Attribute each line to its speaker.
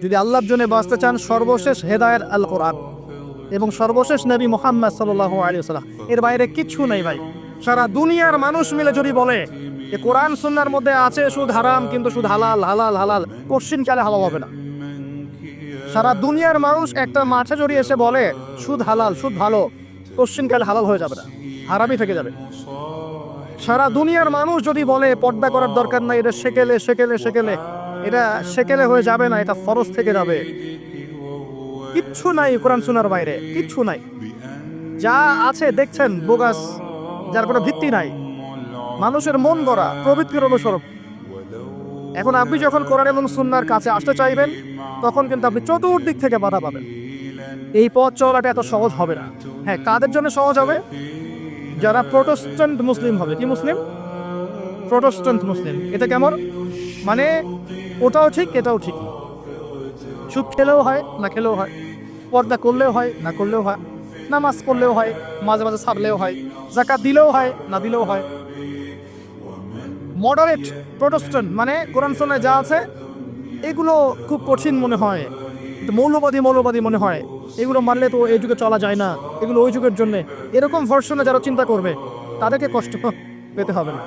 Speaker 1: যদি আল্লাহর জন্য বাঁচতে চান, সর্বশেষ হেদায়েত আল কোরআন এবং সর্বশেষ নবী মুহাম্মদ সাল্লাল্লাহু আলাইহি ওয়াসাল্লাম, এর বাইরে কিচ্ছু নেই ভাই। সারা দুনিয়ার মানুষ মিলে যদি বলে যে কোরআন সুন্নাহর মধ্যে আছে সুদ হারাম, কিন্তু সুদ হালাল হালাল হালাল, কোশ্চিন কালে হালাল হবে না। সারা দুনিয়ার মানুষ একটা মাঠে যদি এসে বলে সুদ হালাল সুদ ভালো, কোশ্চিন কালে হালাল হয়ে যাবে না, হারামই থেকে যাবে। সারা দুনিয়ার মানুষ যদি বলে পর্দা করার দরকার নাই, এটা সেকেলে সেকেলে সেকেলে, এটা সেকেলে হয়ে যাবে না, এটা ফরজ থেকে যাবে। কিচ্ছু নাই কোরআন সুন্নাহর বাইরে, কিচ্ছু নাই। যা আছে দেখছেন বোগাস, যার কোনো ভিত্তি নাই, মানুষের মন গড়া প্রবৃত্তির অনুসরণ। এখন আপনি যখন কোরআন এবং সুন্নাহর কাছে আসতে চাইবেন, তখন কিন্তু আপনি চতুর্দিক থেকে বাধা পাবেন। এই পথ চলাটা এত সহজ হবে না। হ্যাঁ, কাদের জন্য সহজ হবে? যারা প্রোটেস্ট্যান্ট মুসলিম হবে। কি মুসলিম? প্রোটেস্ট্যান্ট মুসলিম। এটা কেমন? মানে ওটাও ঠিক এটাও ঠিক, সুদ খেলেও হয় না খেলেও হয়, পর্দা করলেও হয় না করলেও হয়, নামাজ পড়লেও হয়, মাঝে মাঝে ছাড়লেও হয়, যাকাত দিলেও হয় না দিলেও হয়। মডারেট প্রোটেস্ট্যান্ট মানে কোরআন সুন্নাহয় যা আছে এগুলো খুব কঠিন মনে হয়, মৌলবাদী মৌলবাদী মনে হয়, এগুলো মানলে তো এই যুগে চলা যায় না, এগুলো ওই যুগের জন্যে, এরকম ভার্সনে যারা চিন্তা করবে তাদেরকে কষ্ট পেতে হবে না।